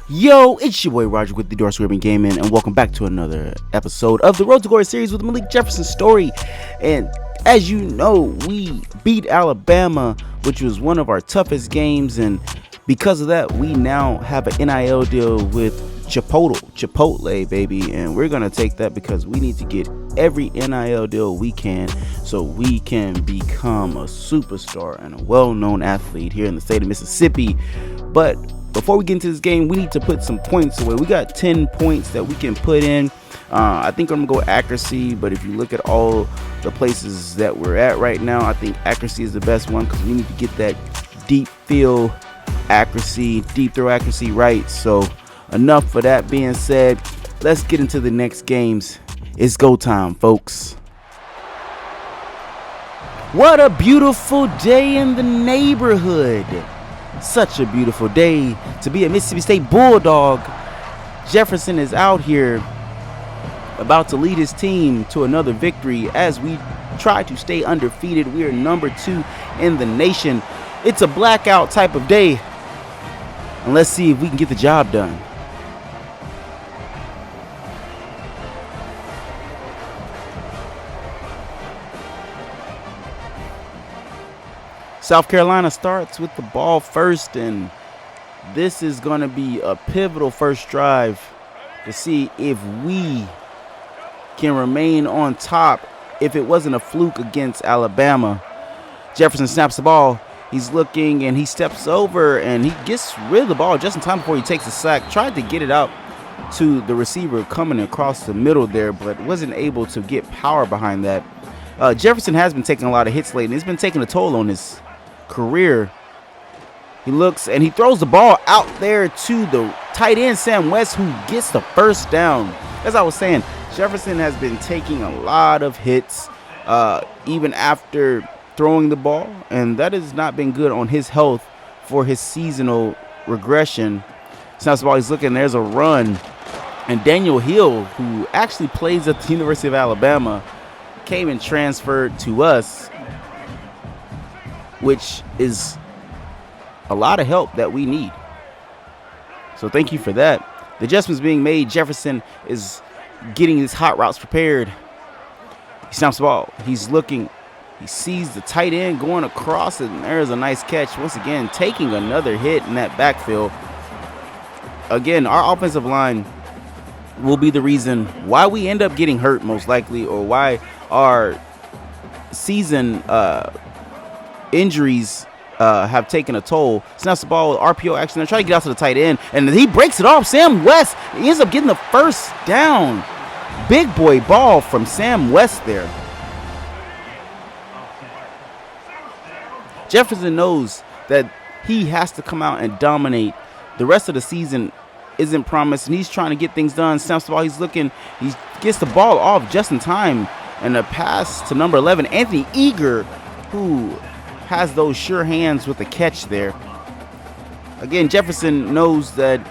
Yo, it's your boy Roger with the Door Scribbing Gaming, and welcome back to another episode of the Road to Glory series with Malik Jefferson story. And as you know, we beat Alabama, which was one of our toughest games, and because of that, we now have an NIL deal with Chipotle, baby, and we're gonna take that because we need to get every NIL deal we can so we can become a superstar and a well-known athlete here in the state of Mississippi. But before we get into this game, we need to put some points away. We got 10 points that we can put in. I think I'm gonna go accuracy, but if you look at all the places that we're at right now, I think accuracy is the best one because we need to get that deep field accuracy, deep throw accuracy right. So enough for that being said, let's get into the next games. It's go time, folks. What a beautiful day in the neighborhood. Such a beautiful day to be a Mississippi State Bulldog. Jefferson is out here about to lead his team to another victory as we try to stay undefeated. We are number 2 in the nation. It's a blackout type of day, and let's see if we can get the job done. South Carolina starts with the ball first, and this is going to be a pivotal first drive to see if we can remain on top if it wasn't a fluke against Alabama. Jefferson snaps the ball. He's looking, and he steps over, and he gets rid of the ball just in time before he takes a sack. Tried to get it out to the receiver coming across the middle there, but wasn't able to get power behind that. Jefferson has been taking a lot of hits lately. He's been taking a toll on his career. He looks and he throws the ball out there to the tight end Sam West, who gets the first down. As I was saying, Jefferson has been taking a lot of hits even after throwing the ball, and that has not been good on his health for his seasonal regression. Snaps the ball, he's looking, there's a run, and Daniel Hill, who actually plays at the University of Alabama, came and transferred to us, which is a lot of help that we need. So thank you for that. The adjustments being made. Jefferson is getting his hot routes prepared. He snaps the ball. He's looking. He sees the tight end going across, and there's a nice catch. Once again, taking another hit in that backfield. Again, our offensive line will be the reason why we end up getting hurt, most likely, or why our season injuries have taken a toll. Snaps the ball with RPO action. They're trying to get out to the tight end, and he breaks it off. Sam West, he ends up getting the first down. Big boy ball from Sam West there. Jefferson knows that he has to come out and dominate. The rest of the season isn't promised, and he's trying to get things done. Snaps the ball. He's looking. He gets the ball off just in time, and a pass to number 11, Anthony Eager, who has those sure hands with the catch there. Again, Jefferson knows that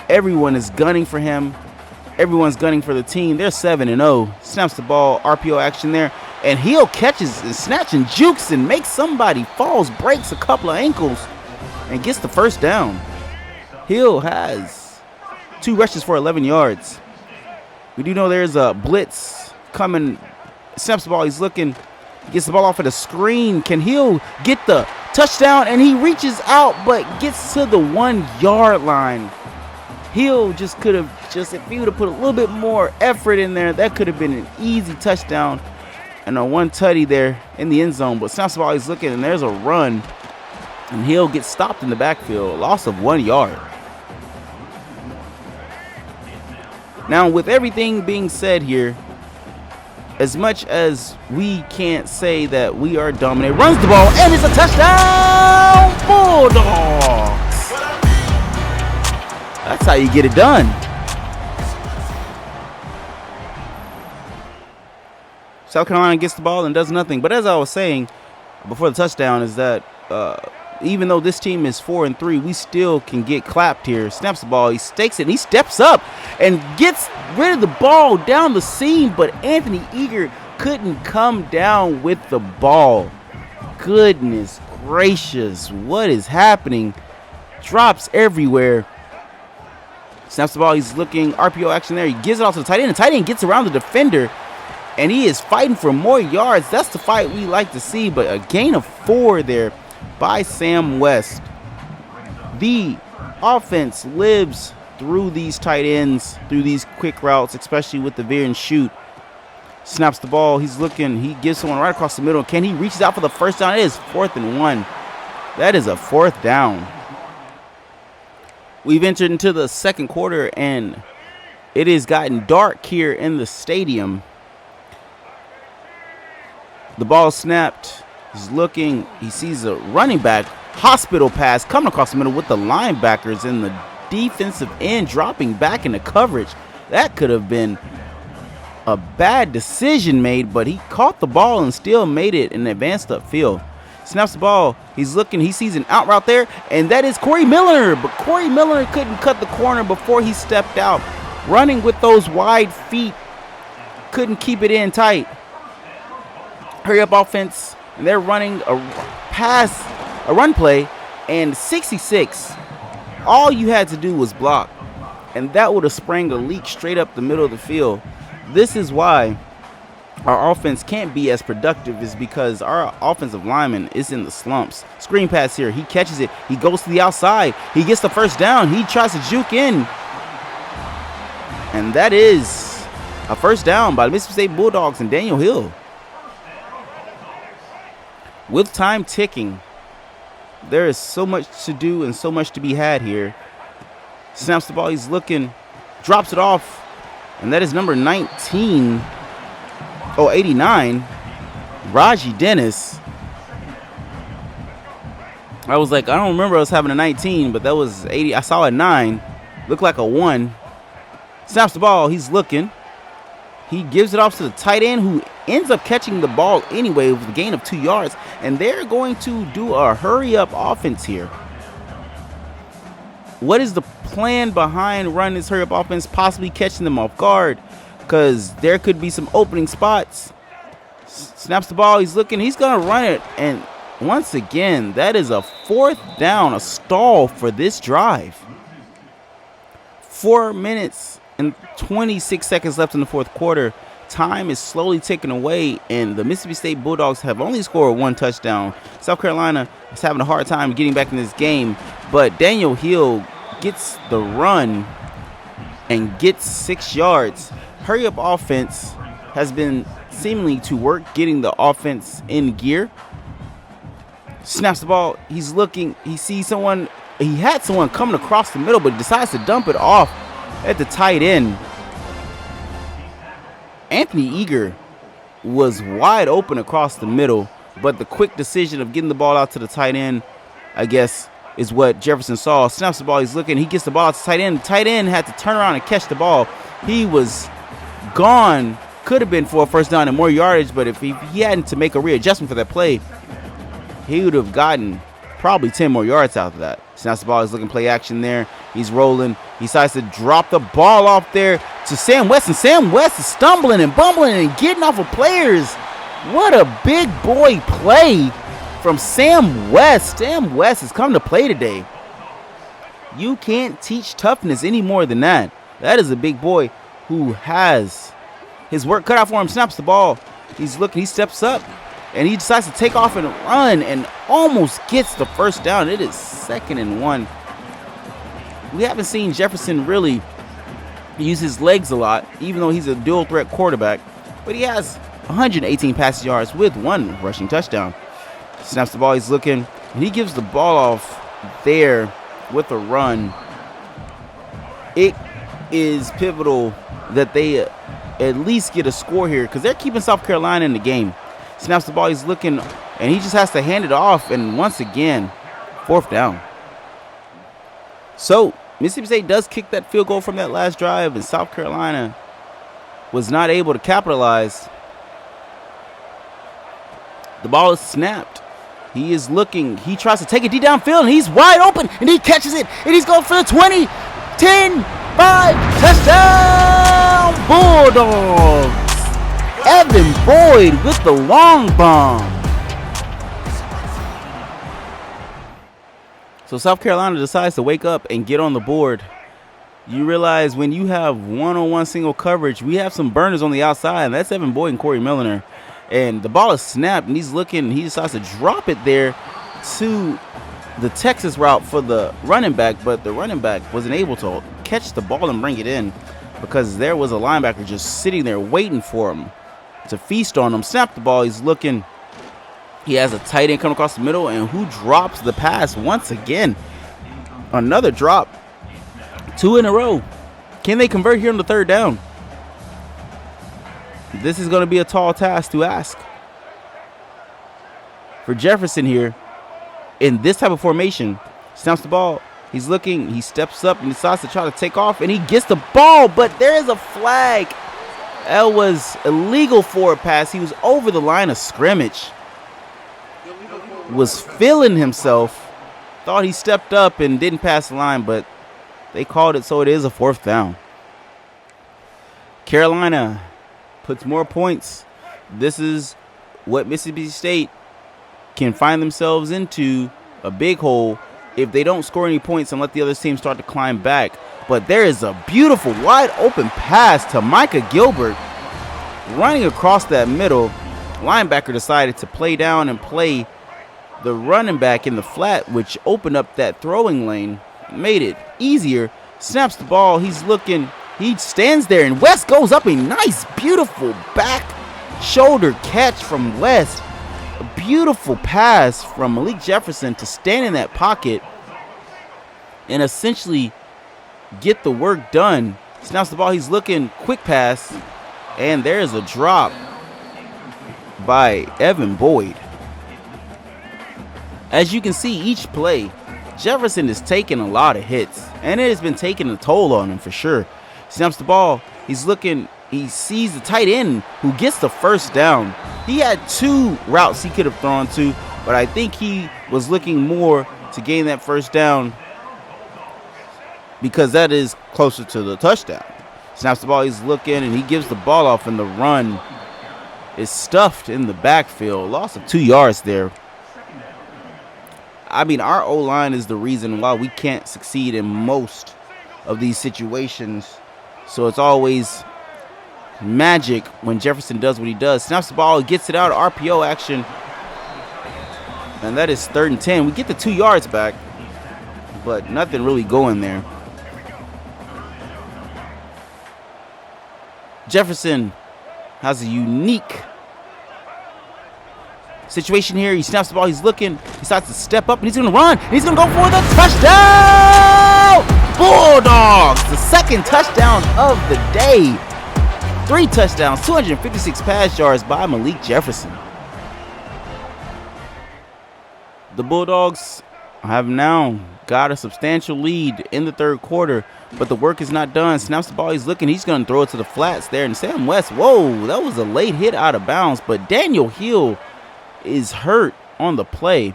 everyone is gunning for him. Everyone's gunning for the team. They're 7-0. Snaps the ball, RPO action there, and Hill catches and snatch and jukes and makes somebody falls, breaks a couple of ankles, and gets the first down. Hill has 2 rushes for 11 yards. We do know there's a blitz coming. Snaps the ball. He's looking. He gets the ball off of the screen. Can Hill get the touchdown? And he reaches out but gets to the 1-yard line. Hill just could have, if he would have put a little bit more effort in there, that could have been an easy touchdown and a 1 tutty there in the end zone. But snaps the ball, he's looking, and there's a run. And Hill gets stopped in the backfield. Loss of 1 yard. Now, with everything being said here, as much as we can't say that we are dominating, runs the ball, and it's a touchdown, Bulldogs. That's how you get it done. South Carolina gets the ball and does nothing. But as I was saying before the touchdown is that even though this team is 4-3, we still can get clapped here. Snaps the ball, he stakes it, and he steps up and gets rid of the ball down the seam, but Anthony Eager couldn't come down with the ball. Goodness gracious, what is happening? Drops everywhere. Snaps the ball. He's looking RPO action there. He gives it off to the tight end. The tight end gets around the defender, and he is fighting for more yards. That's the fight we like to see, but a gain of 4 there by Sam West. The offense lives through these tight ends, through these quick routes, especially with the veer and shoot. Snaps the ball. He's looking. He gives someone right across the middle. Can he reach out for the first down? It is 4th and 1. That is a 4th down. We've entered into the second quarter, and it has gotten dark here in the stadium. The ball snapped. He's looking. He sees a running back. Hospital pass coming across the middle with the linebackers and the defensive end dropping back into coverage. That could have been a bad decision made, but he caught the ball and still made it and advanced upfield. Snaps the ball. He's looking. He sees an out route there, and that is Corey Miller. But Corey Miller couldn't cut the corner before he stepped out. Running with those wide feet. Couldn't keep it in tight. Hurry up offense. And they're running a run play, and 66. All you had to do was block, and that would have sprang a leak straight up the middle of the field. This is why our offense can't be as productive, is because our offensive lineman is in the slumps. Screen pass here. He catches it. He goes to the outside. He gets the first down. He tries to juke in. And that is a first down by the Mississippi State Bulldogs and Daniel Hill. With time ticking, there is so much to do and so much to be had here. Snaps the ball. He's looking. Drops it off. And that is number 19. 89, Raji Dennis. I was like, I don't remember us having a 19, but that was 80. I saw a 9. Looked like a 1. Snaps the ball. He's looking. He gives it off to the tight end, who ends up catching the ball anyway with a gain of 2 yards. And they're going to do a hurry-up offense here. What is the plan behind running this hurry-up offense, possibly catching them off guard? Because there could be some opening spots. Snaps the ball. He's looking. He's going to run it. And once again, that is a 4th down, a stall for this drive. 4 minutes and 26 seconds left in the fourth quarter. Time is slowly ticking away, and the Mississippi State Bulldogs have only scored 1 touchdown. South Carolina is having a hard time getting back in this game, but Daniel Hill gets the run and gets 6 yards. Hurry-up offense has been seemingly to work, getting the offense in gear. Snaps the ball. He's looking. He sees someone. He had someone coming across the middle, but he decides to dump it off at the tight end. Anthony Eager was wide open across the middle, but the quick decision of getting the ball out to the tight end, I guess, is what Jefferson saw. Snaps the ball. He's looking. He gets the ball out to the tight end. The tight end had to turn around and catch the ball. He was gone. Could have been for a first down and more yardage, but if he hadn't to make a readjustment for that play, he would have gotten probably 10 more yards out of that. Snaps the ball. He's looking play action there. He's rolling. He decides to drop the ball off there to Sam West, and Sam West is stumbling and bumbling and getting off of players. What a big boy play from Sam West. Sam West has come to play today. You can't teach toughness any more than that. That is a big boy who has his work cut out for him. Snaps the ball. He's looking. He steps up, and he decides to take off and run and almost gets the first down. It is 2nd and 1. We haven't seen Jefferson really use his legs a lot, even though he's a dual threat quarterback. But he has 118 passing yards with 1 rushing touchdown. Snaps the ball. He's looking, and he gives the ball off there with a run. It is pivotal that they at least get a score here, because they're keeping South Carolina in the game. Snaps the ball. He's looking, and he just has to hand it off. And once again, 4th down. So Mississippi State does kick that field goal from that last drive, and South Carolina was not able to capitalize. The ball is snapped. He is looking. He tries to take it deep downfield, and he's wide open, and he catches it, and he's going for the 20, 10, 5, touchdown Bulldogs. Evan Boyd with the long bomb. So South Carolina decides to wake up and get on the board. You realize when you have one-on-one single coverage, we have some burners on the outside, and that's Evan Boyd and Corey Milliner. And the ball is snapped, and he decides to drop it there to the Texas route for the running back, but the running back wasn't able to catch the ball and bring it in because there was a linebacker just sitting there waiting for him to feast on him. Snap the ball. He's looking. He has a tight end coming across the middle, and who drops the pass once again? Another drop. 2 in a row. Can they convert here on the third down? This is going to be a tall task to ask for Jefferson here in this type of formation. Snaps the ball. He's looking. He steps up and decides to try to take off, and he gets the ball, but there is a flag. That was illegal forward pass. He was over the line of scrimmage. Was feeling himself. Thought he stepped up and didn't pass the line, but they called it, so it is a 4th down. Carolina puts more points. This is what Mississippi State can find themselves into, a big hole, if they don't score any points and let the other team start to climb back. But there is a beautiful wide open pass to Micah Gilbert running across that middle. Linebacker decided to play down and play the running back in the flat, which opened up that throwing lane, made it easier. Snaps the ball. He's looking. He stands there, and West goes up a nice, beautiful back shoulder catch from West. A beautiful pass from Malik Jefferson to stand in that pocket and essentially get the work done. Snaps the ball. He's looking. Quick pass, and there's a drop by Evan Boyd. As you can see, each play, Jefferson is taking a lot of hits, and it has been taking a toll on him for sure. Snaps the ball. He's looking. He sees the tight end who gets the first down. He had 2 routes he could have thrown to, but I think he was looking more to gain that first down because that is closer to the touchdown. Snaps the ball. He's looking, and he gives the ball off, and the run is stuffed in the backfield. Loss of 2 yards there. I mean, our O-line is the reason why we can't succeed in most of these situations. So it's always magic when Jefferson does what he does. Snaps the ball, gets it out of RPO action. And that is 3rd and 10. We get the 2 yards back, but nothing really going there. Jefferson has a unique situation here. He snaps the ball. He's looking. He decides to step up, and he's going to run. And he's going to go for the touchdown! Bulldogs! The 2nd touchdown of the day. 3 touchdowns, 256 pass yards by Malik Jefferson. The Bulldogs have now got a substantial lead in the 3rd quarter, but the work is not done. Snaps the ball. He's looking. He's going to throw it to the flats there. And Sam West, whoa, that was a late hit out of bounds, but Daniel Hill is hurt on the play.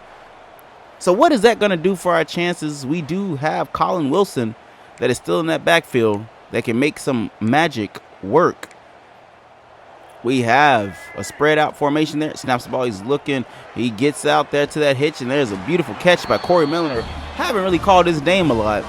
So what is that going to do for our chances? We do have Colin Wilson that is still in that backfield that can make some magic work. We have a spread out formation there. Snaps the ball. He's looking. He gets out there to that hitch, and there's a beautiful catch by Corey Milliner. Haven't really called his name a lot.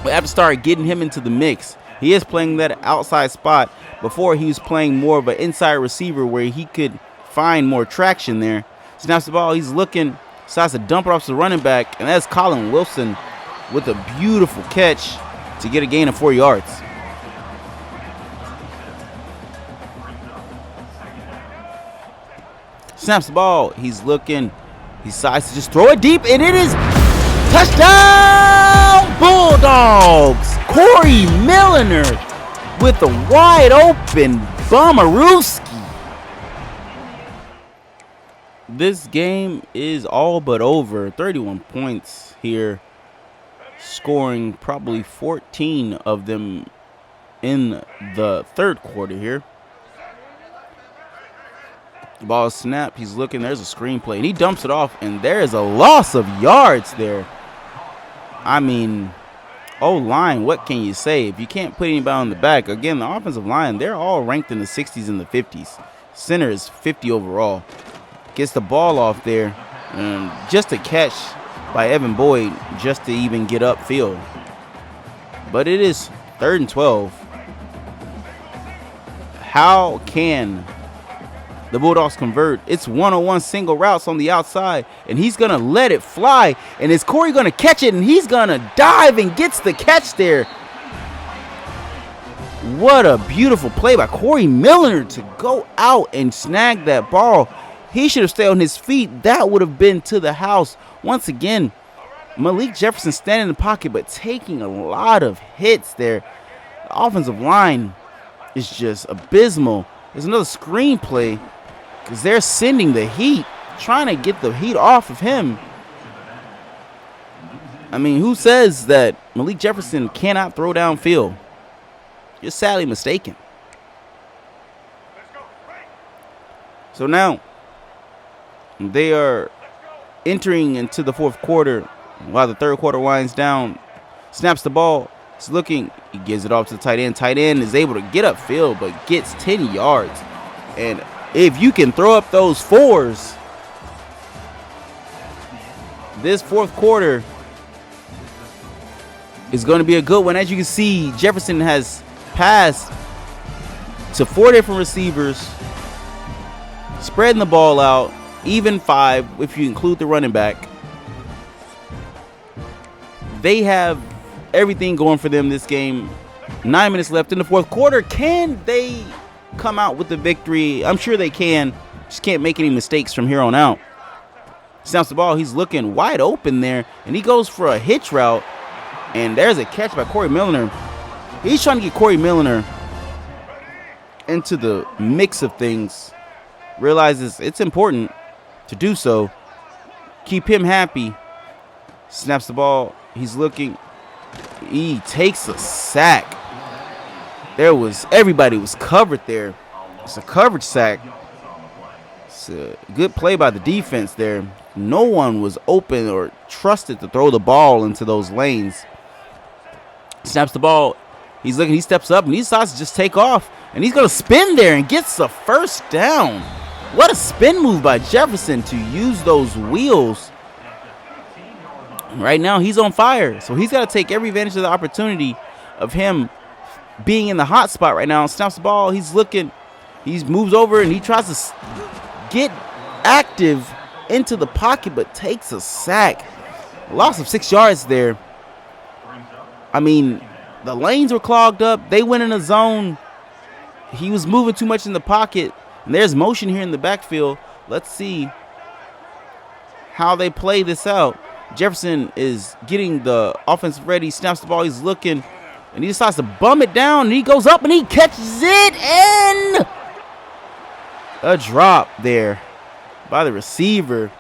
We have to start getting him into the mix. He is playing that outside spot. Before, he was playing more of an inside receiver where he could find more traction there. Snaps the ball. He's looking. Decides to dump it off to the running back. And that's Colin Wilson with a beautiful catch to get a gain of 4 yards. Snaps the ball. He's looking. He decides to just throw it deep. And it is touchdown Bulldogs. Corey Milliner with a wide open Bomarooski. This game is all but over. 31 points here, scoring probably 14 of them in the 3rd quarter here. The ball is snapped. He's looking. There's a screen play, and he dumps it off, and there is a loss of yards there. I mean, O-line, what can you say? If you can't put anybody on the back, again, the offensive line, they're all ranked in the 60s and the 50s. Center is 50 overall. Gets the ball off there, and just a catch by Evan Boyd just to even get upfield. but it is 3rd and 12. How can the Bulldogs convert? It's one-on-one single routes on the outside, and he's going to let it fly. And is Corey going to catch it? And he's going to dive and gets the catch there. What a beautiful play by Corey Milner to go out and snag that ball. He should have stayed on his feet. That would have been to the house. Once again, Malik Jefferson standing in the pocket, but taking a lot of hits there. The offensive line is just abysmal. There's another screen play because they're sending the heat, trying to get the heat off of him. I mean, who says that Malik Jefferson cannot throw downfield? You're sadly mistaken. So now they are entering into the 4th quarter while the 3rd quarter winds down. Snaps the ball. He's looking. He gives it off to the tight end. Tight end is able to get upfield, but gets 10 yards. And if you can throw up those 4s, this 4th quarter is going to be a good one. As you can see, Jefferson has passed to 4 different receivers, spreading the ball out, even 5 if you include the running back. They have everything going for them this game. 9 minutes left in the 4th quarter. Can they come out with the victory? I'm sure they can. Just can't make any mistakes from here on out. Snaps the ball. He's looking wide open there, and he goes for a hitch route, and there's a catch by Corey Milner. He's trying to get Corey Milner into the mix of things. Realizes it's important to do so. Keep him happy. Snaps the ball. He's looking. He takes a sack. Everybody was covered there. It's a coverage sack. It's a good play by the defense there. No one was open or trusted to throw the ball into those lanes. Snaps the ball. He's looking. He steps up and he decides to just take off. And he's going to spin there and gets the 1st down. What a spin move by Jefferson to use those wheels. Right now, he's on fire. So he's got to take every advantage of the opportunity of him being in the hot spot right now. Snaps the ball. He's looking. He moves over and he tries to get active into the pocket, but takes a sack. A loss of 6 yards there. I mean, the lanes were clogged up. They went in a zone. He was moving too much in the pocket. And there's motion here in the backfield. Let's see how they play this out. Jefferson is getting the offense ready. Snaps the ball. He's looking. And he decides to bum it down. And he goes up and he catches it. And a drop there by the receiver.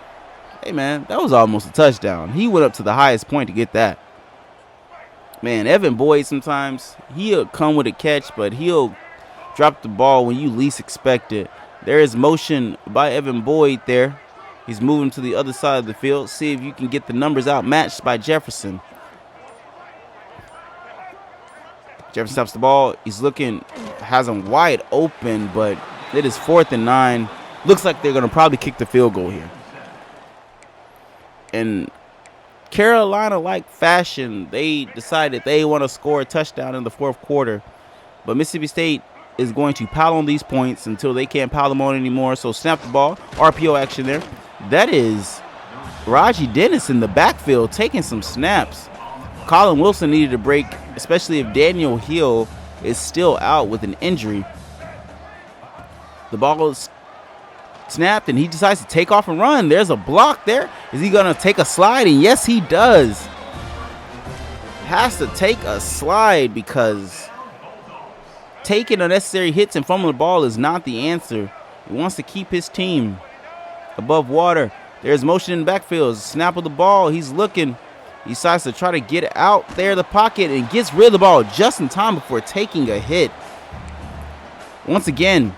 Hey, man, that was almost a touchdown. He went up to the highest point to get that. Man, Evan Boyd sometimes, he'll come with a catch, but he'll drop the ball when you least expect it. There is motion by Evan Boyd there. He's moving to the other side of the field. See if you can get the numbers out matched by Jefferson. Jefferson stops the ball. He's looking, has him wide open, but it is 4th and 9. Looks like they're going to probably kick the field goal here. And Carolina-like fashion, they decided they want to score a touchdown in the 4th quarter. But Mississippi State is going to pile on these points until they can't pile them on anymore. So snap the ball. RPO action there. That is Raji Dennis in the backfield taking some snaps. Colin Wilson needed a break, especially if Daniel Hill is still out with an injury. The ball is snapped, and he decides to take off and run. There's a block there. Is he going to take a slide? And yes, he does. Has to take a slide because taking unnecessary hits and fumbling the ball is not the answer. He wants to keep his team above water. There's motion in the backfield. Snap of the ball. He's looking. He decides to try to get out there the pocket and gets rid of the ball just in time before taking a hit. Once again,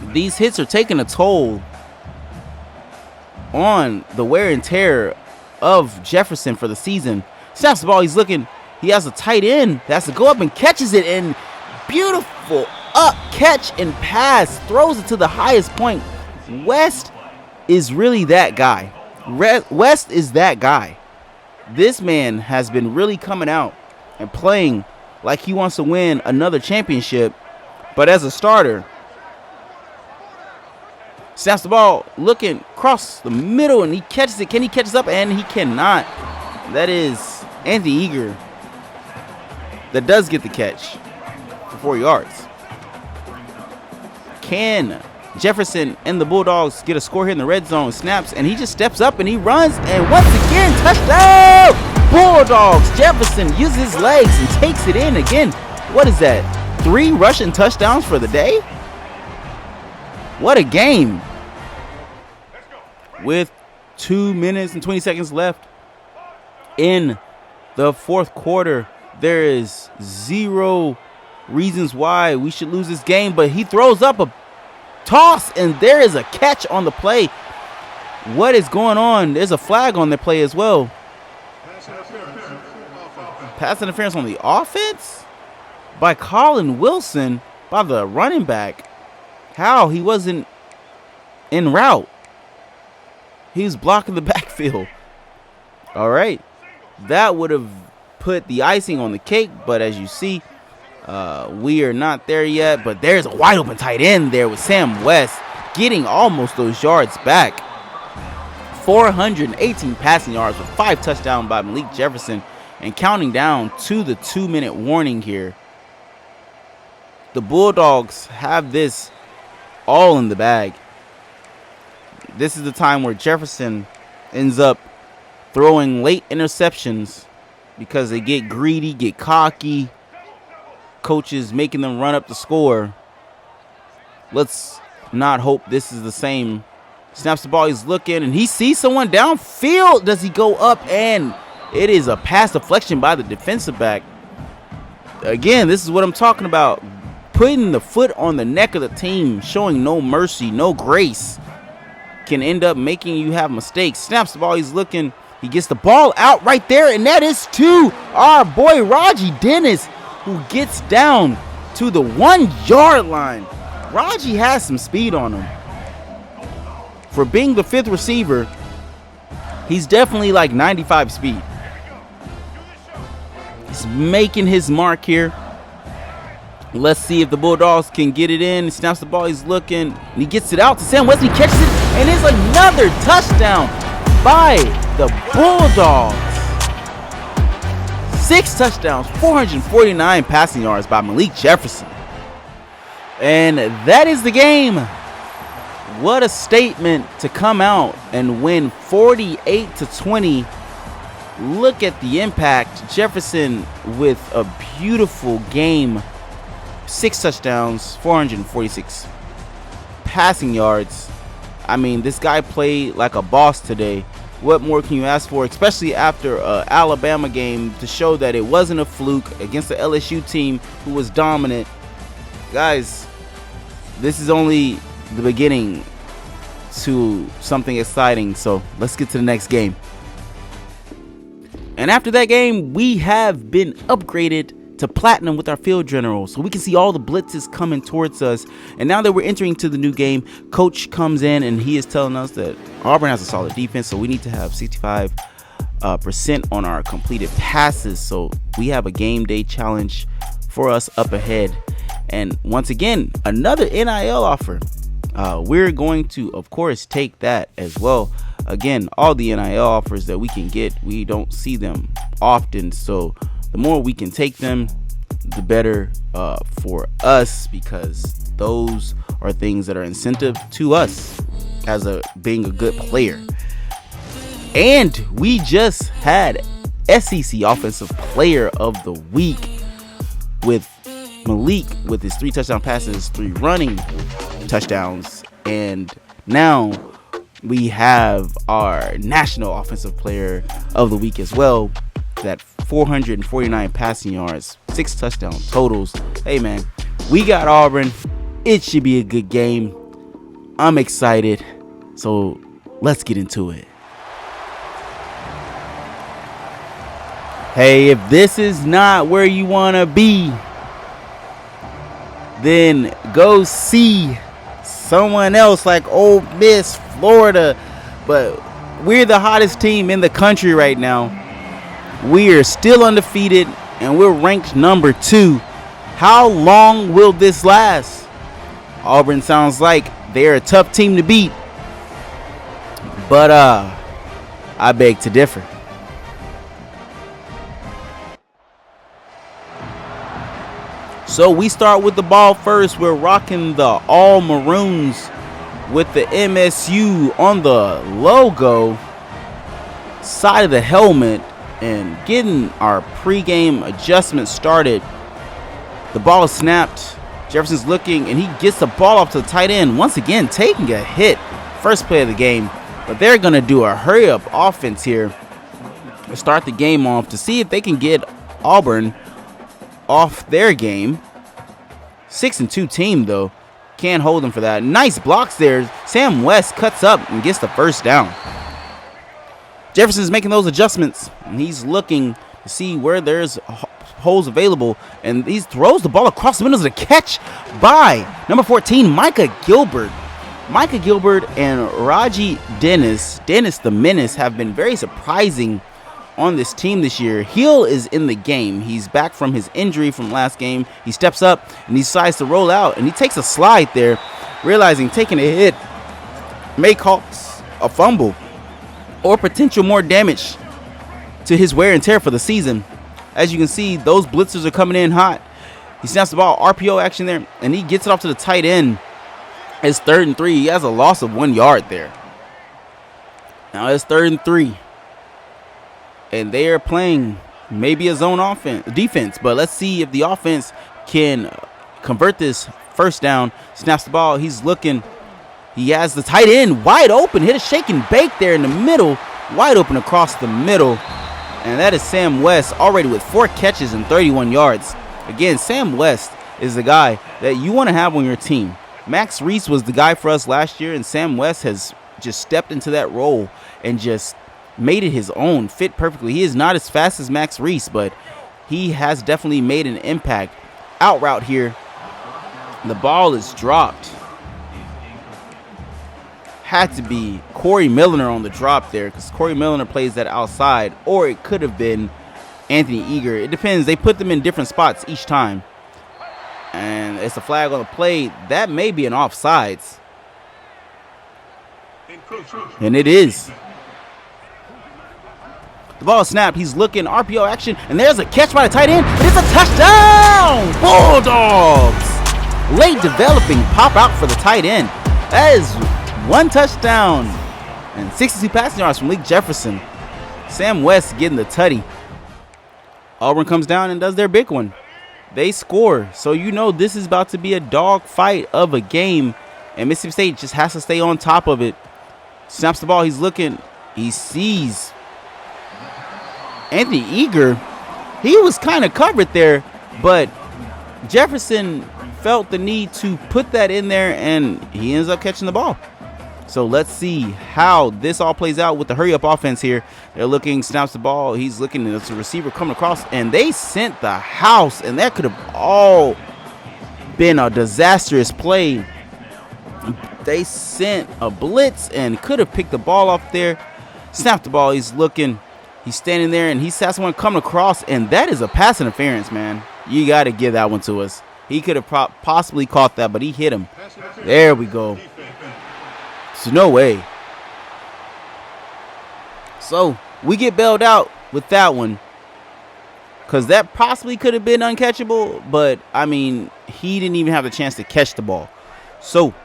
these hits are taking a toll on the wear and tear of Jefferson for the season. Snaps the ball. He's looking. He has a tight end that has to go up and catches it. And beautiful up catch and pass. Throws it to the highest point. West is really that guy. West is that guy. This man has been really coming out and playing like he wants to win another championship. But as a starter, snaps the ball, looking across the middle, and he catches it. Can he catch up? And he cannot. That is Anthony Eager that does get the catch for 4 yards. Can Jefferson and the Bulldogs get a score here in the red zone? Snaps, and he just steps up and he runs, and once again, touchdown! Bulldogs. Jefferson uses his legs and takes it in again. What is that? 3 rushing touchdowns for the day? What a game. With 2 minutes and 20 seconds left in the fourth quarter, there is 0 reasons why we should lose this game, but he throws up a toss, and there is a catch on the play. What is going on? There's a flag on the play as well. Pass interference on the offense by Colin Wilson, by the running back. How? He wasn't en route. He was blocking the backfield. All right. That would have put the icing on the cake, but as you see, we are not there yet. But there's a wide open tight end there with Sam West getting almost those yards back. 418 passing yards with 5 touchdowns by Malik Jefferson, and counting down to the 2-minute warning here. The Bulldogs have this all in the bag. This is the time where Jefferson ends up throwing late interceptions because they get greedy, get cocky. Coaches making them run up the score. Let's not hope this is the same. Snaps the ball, he's looking, and he sees someone downfield. Does he go up? And it is a pass deflection by the defensive back. Again, this is what I'm talking about. Putting the foot on the neck of the team, showing no mercy, no grace, can end up making you have mistakes. Snaps the ball, he's looking. He gets the ball out right there, and that is to our boy Raji Dennis, who gets down to the 1-yard line. Raji has some speed on him. For being the 5th receiver, he's definitely like 95 speed. He's making his mark here. Let's see if the Bulldogs can get it in. He snaps the ball, he's looking, and he gets it out to Sam West. He catches it, and it's another touchdown by the Bulldogs. 6 touchdowns, 449 passing yards by Malik Jefferson. And that is the game. What a statement to come out and win 48-20. Look at the impact. Jefferson with a beautiful game. 6 touchdowns, 446 passing yards. I mean, this guy played like a boss today. What more can you ask for, especially after an Alabama game, to show that it wasn't a fluke against the LSU team who was dominant. Guys, this is only the beginning to something exciting, so let's get to the next game. And after that game, we have been upgraded to platinum with our field general, so we can see all the blitzes coming towards us. And now that we're entering to the new game, coach comes in and he is telling us that Auburn has a solid defense, so we need to have 65% on our completed passes. So we have a game day challenge for us up ahead. And once again, another NIL offer. We're going to, of course, take that as well. Again, all the NIL offers that we can get, we don't see them often, so the more we can take them, the better for us, because those are things that are incentive to us as being a good player. And we just had SEC Offensive Player of the Week with Malik with his 3 touchdown passes, 3 running touchdowns, and now we have our National Offensive Player of the Week as well. That 449 passing yards, 6 touchdown totals. Hey man, we got Auburn. It should be a good game. I'm excited. So let's get into it. Hey, if this is not where you want to be, then go see someone else like Ole Miss, Florida. But we're the hottest team in the country right now. We are still undefeated. and we're ranked number 2. How long will this last? Auburn sounds like they're a tough team to beat, but I beg to differ. So we start with the ball first. We're rocking the all maroons with the MSU on the logo side of the helmet and getting our pregame adjustment started. The ball is snapped. Jefferson's looking, and he gets the ball off to the tight end. Once again, taking a hit. First play of the game. But they're going to do a hurry-up offense here to start the game off to see if they can get Auburn off their game. 6-2 team, though. Can't hold them for that. Nice blocks there. Sam West cuts up and gets the first down. Jefferson's making those adjustments, and he's looking to see where there's holes available, and he throws the ball across the middle. Of the catch by number 14, Micah Gilbert. Micah Gilbert and Raji Dennis the Menace, have been very surprising on this team this year. Hill is in the game. He's back from his injury from last game. He steps up and he decides to roll out, and he takes a slide there, realizing taking a hit may cause a fumble or potential more damage to his wear and tear for the season. As you can see, those blitzers are coming in hot. He snaps the ball, RPO action there, and he gets it off to the tight end. It's 3rd and 3. He has a loss of 1 yard there. Now it's 3rd and 3. And they are playing maybe a zone defense, but let's see if the offense can convert this first down. Snaps the ball. He's looking. He has the tight end wide open. Hit a shake and bake there in the middle. Wide open across the middle. And that is Sam West, already with 4 catches and 31 yards. Again, Sam West is the guy that you want to have on your team. Max Reese was the guy for us last year, and Sam West has just stepped into that role and just made it his own, fit perfectly. He is not as fast as Max Reese, but he has definitely made an impact. Out route here. The ball is dropped. Had to be Corey Milner on the drop there, because Corey Milner plays that outside, or it could have been Anthony Eager. It depends. They put them in different spots each time. And it's a flag on the play. That may be an offsides. And it is. The ball is snapped. He's looking, RPO action, and there's a catch by the tight end. It's a touchdown! Bulldogs! Late developing pop out for the tight end. That is 1 touchdown and 62 passing yards from Malik Jefferson. Sam West getting the tutty. Auburn comes down and does their big one. They score. So you know this is about to be a dog fight of a game. And Mississippi State just has to stay on top of it. Snaps the ball. He's looking. He sees Anthony Eager. He was kind of covered there, but Jefferson felt the need to put that in there, and he ends up catching the ball. So let's see how this all plays out with the hurry-up offense here. They're looking, snaps the ball. He's looking, and it's a receiver coming across, and they sent the house, and that could have all been a disastrous play. They sent a blitz and could have picked the ball off there. Snapped the ball. He's looking. He's standing there, and he has someone coming across, and that is a pass interference, man. You got to give that one to us. He could have possibly caught that, but he hit him. There we go. So no way. So we get bailed out with that one, because that possibly could have been uncatchable, but I mean, he didn't even have the chance to catch the ball. So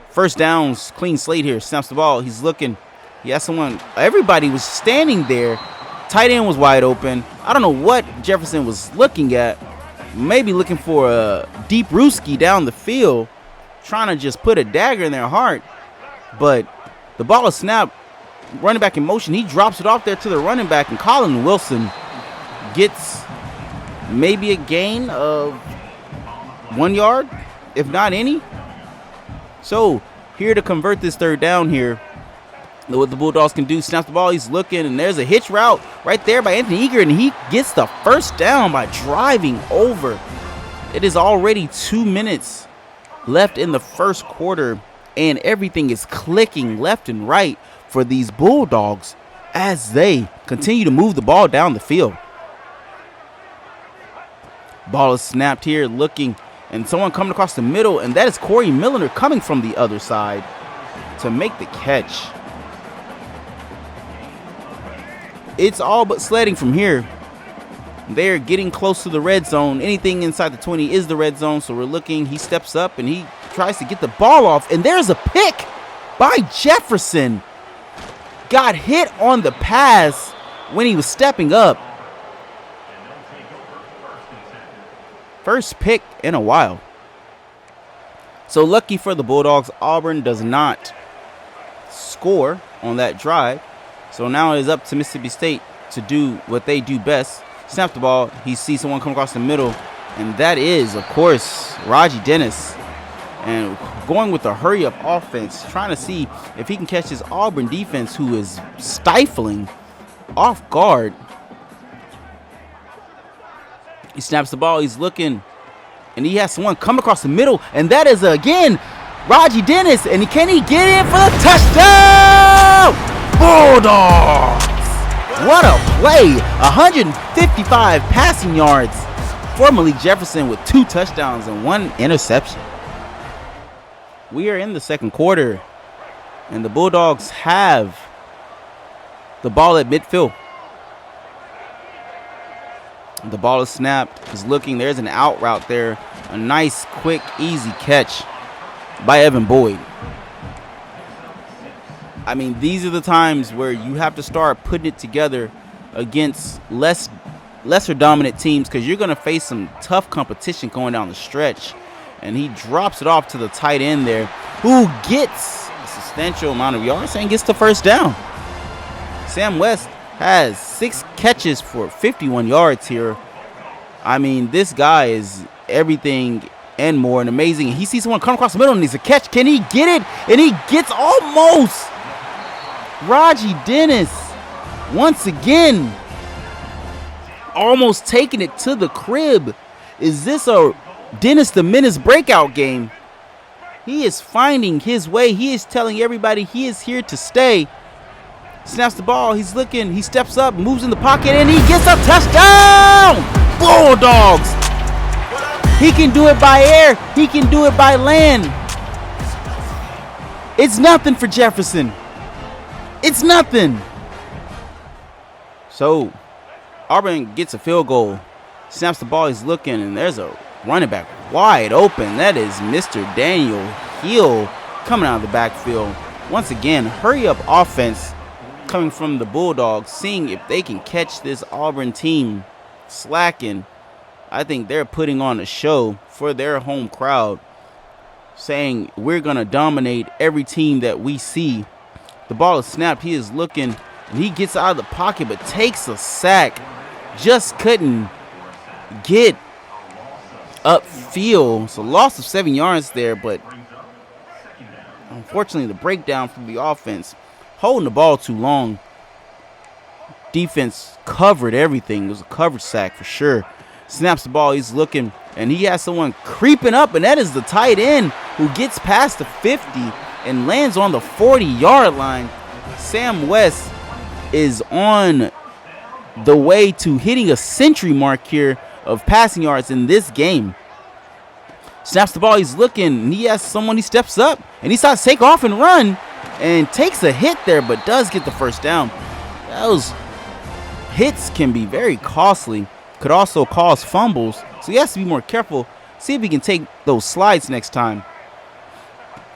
first downs, clean slate here. Snaps the ball. He's looking. He has someone. Everybody was standing there. Tight end was wide open. I don't know what Jefferson was looking at. Maybe looking for a deep Ruski down the field, trying to just put a dagger in their heart. But the ball is snapped. Running back in motion. He drops it off there to the running back, and Colin Wilson gets maybe a gain of 1 yard, if not any. So here to convert this third down here. What the Bulldogs can do. Snaps the ball. He's looking, and there's a hitch route right there by Anthony Eager, and he gets the first down by driving over. It is already 2 minutes left in the first quarter, and everything is clicking left and right for these Bulldogs as they continue to move the ball down the field. Ball is snapped here, looking, and someone coming across the middle, and that is Corey Milliner coming from the other side to make the catch. It's all but sledding from here. They're getting close to the red zone. Anything inside the 20 is the red zone, so we're looking. He steps up, and he tries to get the ball off, and there's a pick by Jefferson. Got hit on the pass when he was stepping up. First pick in a while. So lucky for the Bulldogs, Auburn does not score on that drive. So now it is up to Mississippi State to do what they do best. Snap the ball. He sees someone come across the middle, and that is, of course, Raji Dennis. And going with a hurry-up offense, trying to see if he can catch this Auburn defense, who is stifling, off guard. He snaps the ball. He's looking, and he has someone come across the middle, and that is, again, Raji Dennis. And can he get in for the touchdown? Bulldogs! What a play. 155 passing yards for Malik Jefferson with 2 touchdowns and 1 interception. We are in the second quarter, and the Bulldogs have the ball at midfield. The ball is snapped. He's looking. There's an out route there. A nice, quick, easy catch by Evan Boyd. I mean, these are the times where you have to start putting it together against lesser dominant teams, because you're going to face some tough competition going down the stretch. And he drops it off to the tight end there, who gets a substantial amount of yards and gets the first down. Sam West has 6 catches for 51 yards here. I mean, this guy is everything and more, and amazing. He sees someone come across the middle and needs a catch. Can he get it? And he gets almost. Raji Dennis, once again, almost taking it to the crib. Is this a Dennis the Menace breakout game? He is finding his way. He is telling everybody he is here to stay. Snaps the ball. He's looking. He steps up, moves in the pocket, and he gets a touchdown. Bulldogs. He can do it by air. He can do it by land. It's nothing for Jefferson. It's nothing. So Auburn gets a field goal. Snaps the ball. He's looking, and there's a running back wide open. That is Mr. Daniel Hill coming out of the backfield. Once again, hurry up offense coming from the Bulldogs, seeing if they can catch this Auburn team slacking. I think they're putting on a show for their home crowd, saying we're going to dominate every team that we see. The ball is snapped. He is looking, and he gets out of the pocket but takes a sack. Just couldn't get upfield. So loss of 7 yards there, but unfortunately the breakdown from the offense, holding the ball too long. Defense covered everything. It was a coverage sack for sure. Snaps the ball. He's looking, and he has someone creeping up, and that is the tight end, who gets past the 50 and lands on the 40-yard line. Sam West is on the way to hitting a century mark here of passing yards in this game. Snaps the ball. He's looking, and he has someone. He steps up, and he starts to take off and run, and takes a hit there, but does get the first down. Those hits can be very costly. Could also cause fumbles, so he has to be more careful. See if he can take those slides next time.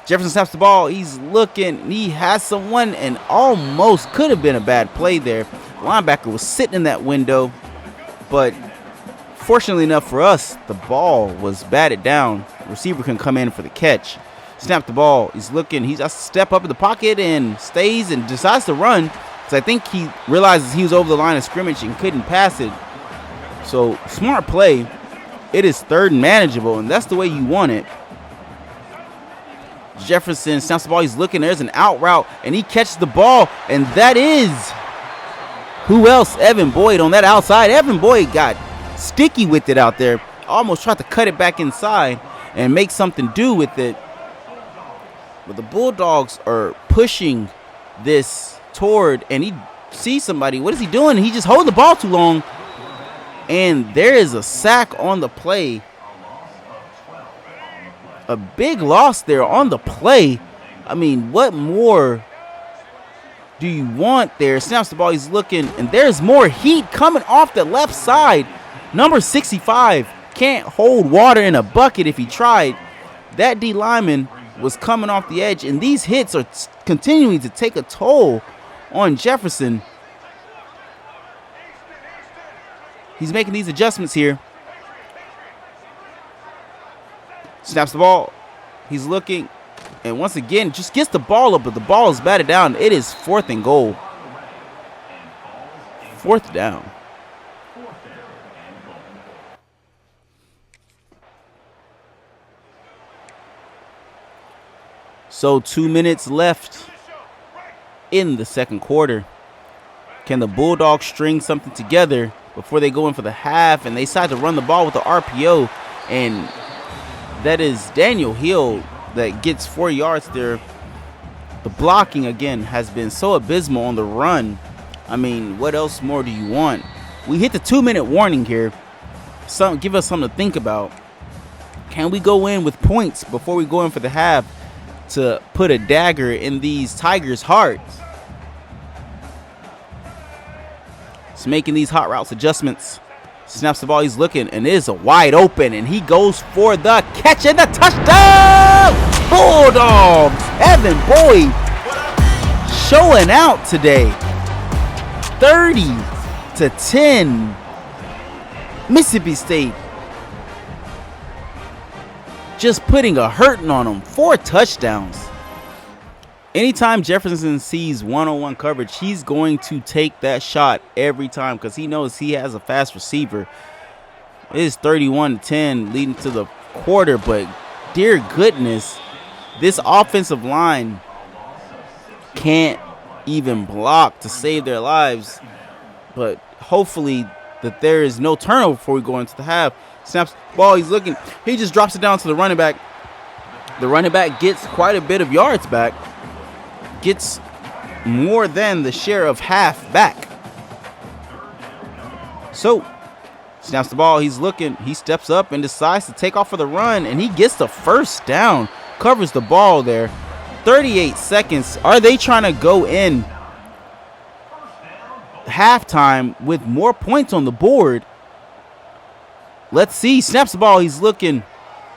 Jefferson snaps the ball. He's looking. He has someone, and almost could have been a bad play there. Linebacker was sitting in that window, but fortunately enough for us, the ball was batted down. The receiver can come in for the catch. Snap the ball. He's looking. He's just step up in the pocket and stays and decides to run, because I think he realizes he was over the line of scrimmage and couldn't pass it. So smart play. It is third and manageable, and that's the way you want it. Jefferson snaps the ball. He's looking. There's an out route, and he catches the ball, and that is who else? Evan Boyd on that outside. Evan Boyd got sticky with it out there. Almost tried to cut it back inside and make something do with it. But the Bulldogs are pushing this toward, and he sees somebody. What is he doing? He just holding the ball too long. And there is a sack on the play. A big loss there on the play. I mean, what more do you want there? Snaps the ball. He's looking, and there's more heat coming off the left side. Number 65 can't hold water in a bucket if he tried. That D lineman was coming off the edge, and these hits are continuing to take a toll on Jefferson. He's making these adjustments here. Snaps the ball. He's looking. And once again, just gets the ball up, but the ball is batted down. It is 4th and goal. 4th down. So 2 minutes left in the second quarter. Can the Bulldogs string something together before they go in for the half? And they decide to run the ball with the RPO. And that is Daniel Hill that gets 4 yards there. The blocking, again, has been so abysmal on the run. I mean, what else more do you want? We hit the 2-minute warning here. Give us something to think about. Can we go in with points before we go in for the half to put a dagger in these Tigers' hearts? He's making these hot routes adjustments. Snaps the ball. He's looking, and it is a wide open, and he goes for the catch and the touchdown. Bulldogs. Evan Boyd showing out today. 30-10. Mississippi State just putting a hurting on them. 4 touchdowns. Anytime Jefferson sees one-on-one coverage, he's going to take that shot every time because he knows he has a fast receiver. It is 31-10 leading to the quarter, but dear goodness, this offensive line can't even block to save their lives. But hopefully that there is no turnover before we go into the half. Snaps the ball, he's looking. He just drops it down to the running back. The running back gets quite a bit of yards back. Gets more than the share of half back. So, snaps the ball. He's looking. He steps up and decides to take off for the run, and he gets the first down. Covers the ball there. 38 seconds. Are they trying to go in halftime with more points on the board? Let's see. Snaps the ball. He's looking.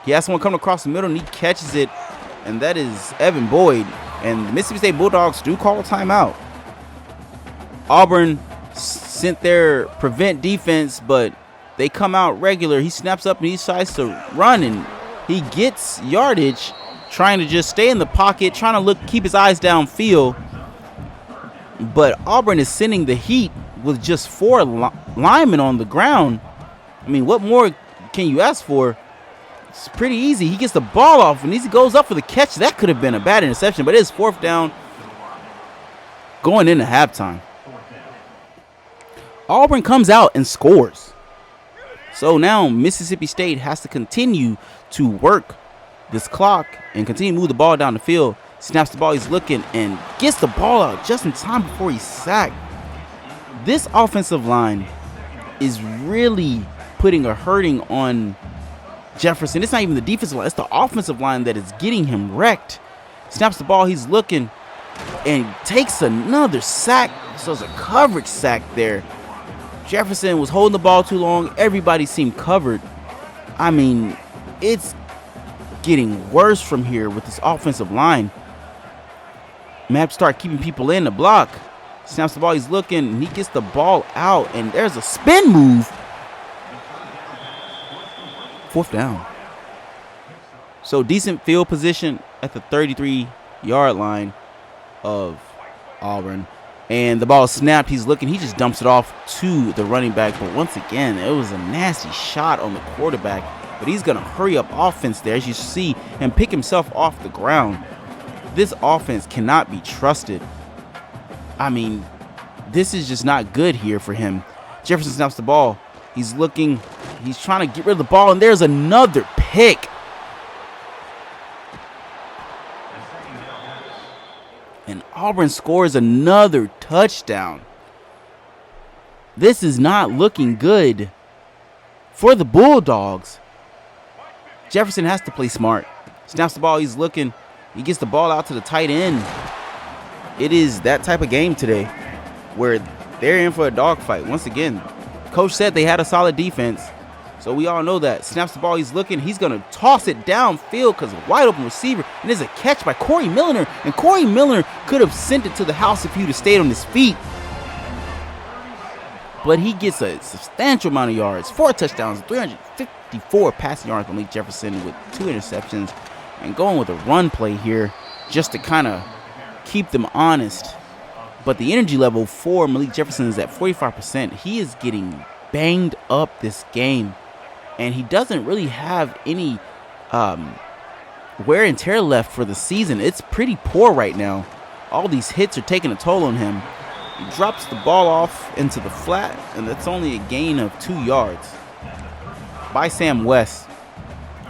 He has someone coming across the middle, and he catches it, and that is Evan Boyd. And the Mississippi State Bulldogs do call a timeout. Auburn sent their prevent defense, but they come out regular. He snaps up and he decides to run, and he gets yardage, trying to just stay in the pocket, trying to keep his eyes downfield. But Auburn is sending the heat with just 4 linemen on the ground. I mean, what more can you ask for? It's pretty easy. He gets the ball off, and he goes up for the catch. That could have been a bad interception, but it is 4th down going into halftime. Auburn comes out and scores. So now Mississippi State has to continue to work this clock and continue to move the ball down the field. Snaps the ball. He's looking and gets the ball out just in time before he's sacked. This offensive line is really putting a hurting on Jefferson. It's not even the defensive line. It's the offensive line that is getting him wrecked. Snaps the ball. He's looking and takes another sack. So it's a coverage sack there. Jefferson was holding the ball too long. Everybody seemed covered. I mean, it's getting worse from here with this offensive line. Map start keeping people in the block. Snaps the ball. He's looking, and he gets the ball out, and there's a spin move. 4th down. So decent field position at the 33-yard line of Auburn. And the ball is snapped. He's looking. He just dumps it off to the running back. But once again, it was a nasty shot on the quarterback. But he's going to hurry up offense there, as you see, and pick himself off the ground. This offense cannot be trusted. I mean, this is just not good here for him. Jefferson snaps the ball. He's looking. He's trying to get rid of the ball, and there's another pick. And Auburn scores another touchdown. This is not looking good for the Bulldogs. Jefferson has to play smart. Snaps the ball. He's looking. He gets the ball out to the tight end. It is that type of game today where they're in for a dogfight. Once again, coach said they had a solid defense, so we all know that. Snaps the ball. He's looking. He's going to toss it downfield because a wide open receiver. And there's a catch by Corey Milner. And Corey Milner could have sent it to the house if he would have stayed on his feet. But he gets a substantial amount of yards. 4 touchdowns, 354 passing yards. Malik Jefferson with 2 interceptions. And going with a run play here just to kind of keep them honest. But the energy level for Malik Jefferson is at 45%. He is getting banged up this game. And he doesn't really have any wear and tear left for the season. It's pretty poor right now. All these hits are taking a toll on him. He drops the ball off into the flat, and that's only a gain of 2 yards by Sam West.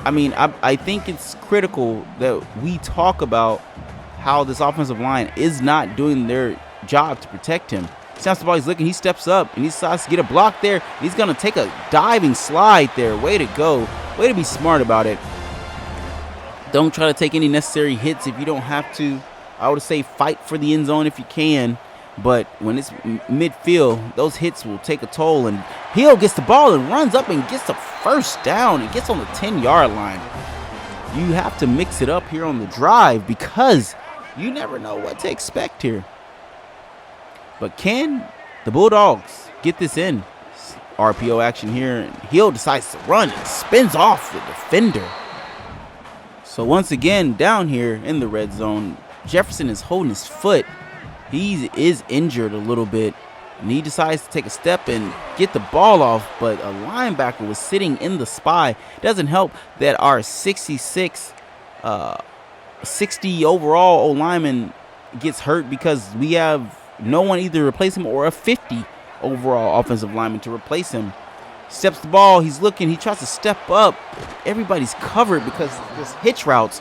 I mean, I think it's critical that we talk about how this offensive line is not doing their job to protect him. Snaps the ball, he's looking, he steps up, and he decides to get a block there. He's going to take a diving slide there. Way to go. Way to be smart about it. Don't try to take any necessary hits if you don't have to. I would say fight for the end zone if you can. But when it's midfield, those hits will take a toll. And Hill gets the ball and runs up and gets the first down and gets on the 10-yard line. You have to mix it up here on the drive because you never know what to expect here. But can the Bulldogs get this in? RPO action here. And Hill decides to run and spins off the defender. So once again, down here in the red zone, Jefferson is holding his foot. He is injured a little bit, and he decides to take a step and get the ball off, but a linebacker was sitting in the spy. It doesn't help that our 60 overall O-lineman gets hurt because we have no one either to replace him or a 50 overall offensive lineman to replace him. Steps the ball, he's looking, he tries to step up. Everybody's covered because there's hitch routes,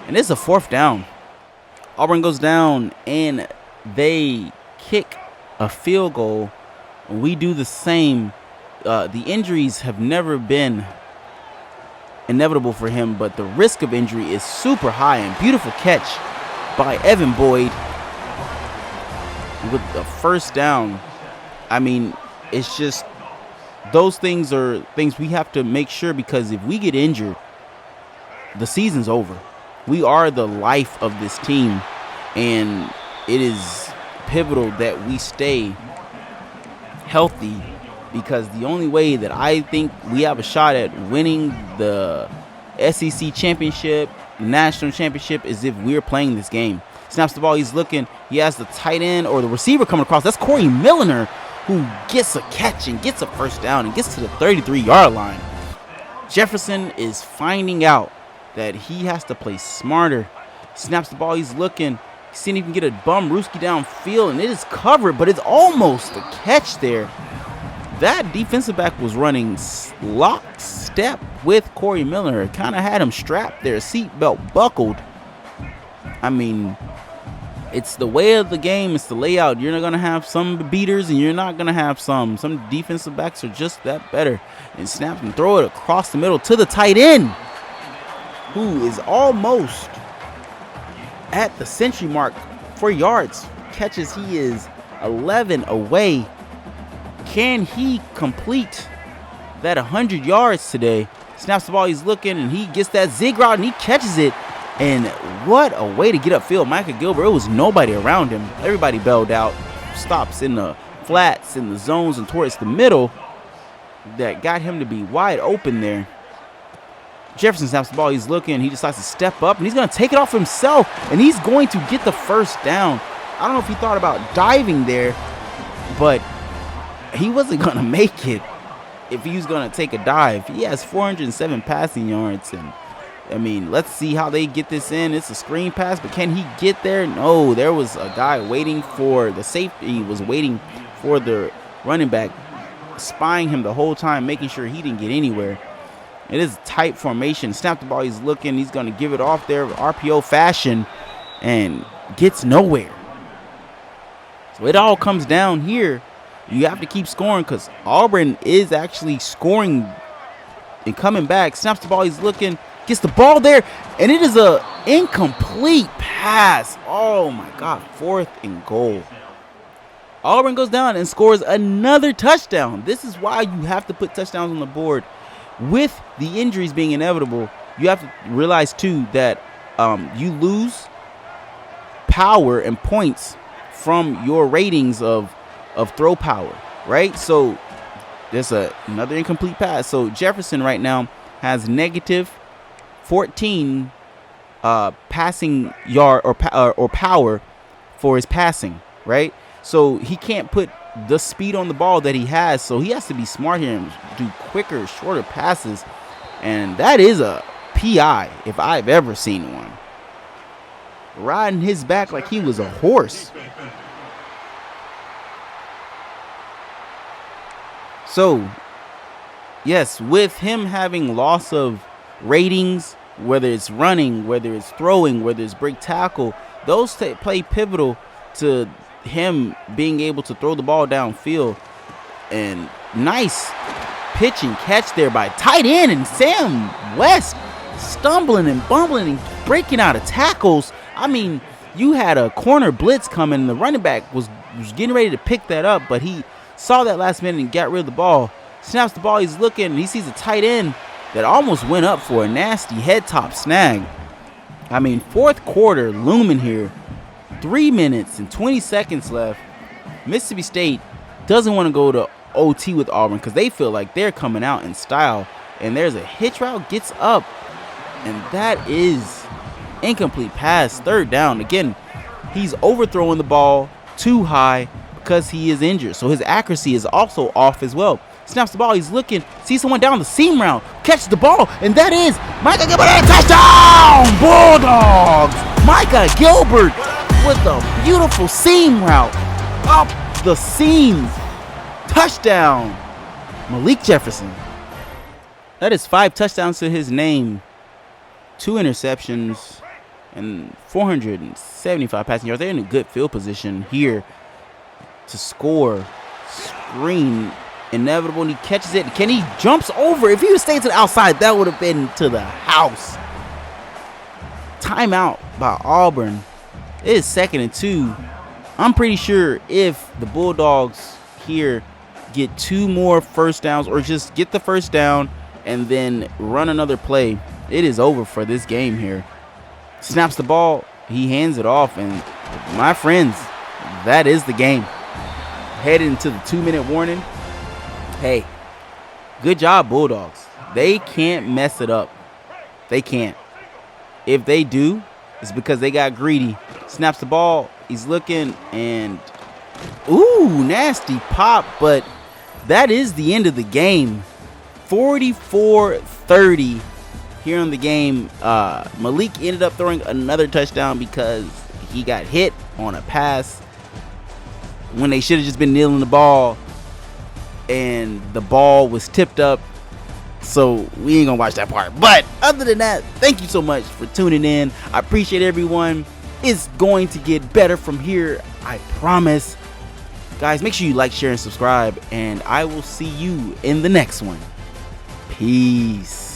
and it's a 4th down. Auburn goes down, and they kick a field goal. We do the same. The injuries have never been inevitable for him, but the risk of injury is super high. And beautiful catch by Evan Boyd with the first down. I mean, it's just those things are things we have to make sure, because if we get injured, the season's over. We are the life of this team, and it is pivotal that we stay healthy, because the only way that I think we have a shot at winning the SEC championship, national championship, is if we're playing this game. Snaps the ball, he's looking, he has the tight end or the receiver coming across. That's Corey Milner, who gets a catch and gets a first down and gets to the 33-yard line. Jefferson is finding out that he has to play smarter. Snaps the ball, he's looking, seeing if he can get a bum Ruski downfield, and it is covered, but it's almost a catch there. That defensive back was running lockstep with Corey Milner. Kind of had him strapped there, seatbelt buckled. I mean, it's the way of the game. It's the layout. You're not going to have some beaters, and you're not going to have some. Some defensive backs are just that better. And snaps and throw it across the middle to the tight end, who is almost at the century mark for yards. Catches, he is 11 away. Can he complete that 100 yards today? Snaps the ball, he's looking, and he gets that zig route, and he catches it. And what a way to get upfield. Micah Gilbert, it was nobody around him. Everybody bailed out. Stops in the flats, in the zones, and towards the middle. That got him to be wide open there. Jefferson snaps the ball, he's looking, he decides to step up, and he's going to take it off himself, and he's going to get the first down. I don't know if he thought about diving there, but he wasn't going to make it if he was going to take a dive. He has 407 passing yards, and I mean, let's see how they get this in. It's a screen pass, but can he get there? No, there was a guy waiting for the safety. He was waiting for the running back, spying him the whole time, making sure he didn't get anywhere. It is a tight formation. Snap the ball, he's looking, he's going to give it off there, RPO fashion, and gets nowhere. So it all comes down here. You have to keep scoring, because Auburn is actually scoring and coming back, snaps the ball. He's looking, gets the ball there, and it is a incomplete pass. Oh my God, 4th and goal. Auburn goes down and scores another touchdown. This is why you have to put touchdowns on the board. With the injuries being inevitable, you have to realize too that you lose power and points from your ratings of throw power, right? So there's another incomplete pass. So Jefferson right now has negative 14 passing yard or power for his passing, right? So he can't put the speed on the ball that he has. So he has to be smart here and do quicker, shorter passes. And that is a PI if I've ever seen one. Riding his back like he was a horse. So, yes, with him having loss of ratings, whether it's running, whether it's throwing, whether it's break tackle, those play pivotal to him being able to throw the ball downfield. And nice pitch and catch there by tight end and Sam West, stumbling and bumbling and breaking out of tackles. I mean, you had a corner blitz coming. The running back was getting ready to pick that up, but he saw that last minute and got rid of the ball. Snaps the ball. He's looking, and he sees a tight end that almost went up for a nasty head top snag. I mean, 4th quarter looming here. 3 minutes and 20 seconds left. Mississippi State doesn't want to go to OT with Auburn because they feel like they're coming out in style. And there's a hitch route, gets up, and that is incomplete pass, 3rd down. Again, he's overthrowing the ball too high because he is injured. So his accuracy is also off as well. Snaps the ball, he's looking, sees someone down the seam route, catches the ball, and that is Micah Gilbert, touchdown! Bulldogs! Micah Gilbert with a beautiful seam route up the seam. Touchdown, Malik Jefferson. That is 5 touchdowns to his name, 2 interceptions, and 475 passing yards. They're in a good field position here to score. Screen inevitable, and he catches it. Kenny jumps over. If he would stay to the outside, that would have been to the house. Timeout by Auburn. It is 2nd and 2. I'm pretty sure if the Bulldogs here get 2 more first downs or just get the first down and then run another play, it is over for this game here. Snaps the ball, he hands it off, and my friends, that is the game. Headed into the 2-minute warning. Hey, good job, Bulldogs. They can't mess it up. They can't. If they do, it's because they got greedy. Snaps the ball, he's looking, and ooh, nasty pop, but that is the end of the game. 44-30 here in the game. Malik ended up throwing another touchdown because he got hit on a pass when they should have just been kneeling the ball, and the ball was tipped up. So we ain't gonna watch that part. But other than that, thank you so much for tuning in. I appreciate everyone. It's going to get better from here, I promise. Guys, make sure you like, share, and subscribe, and I will see you in the next one. Peace.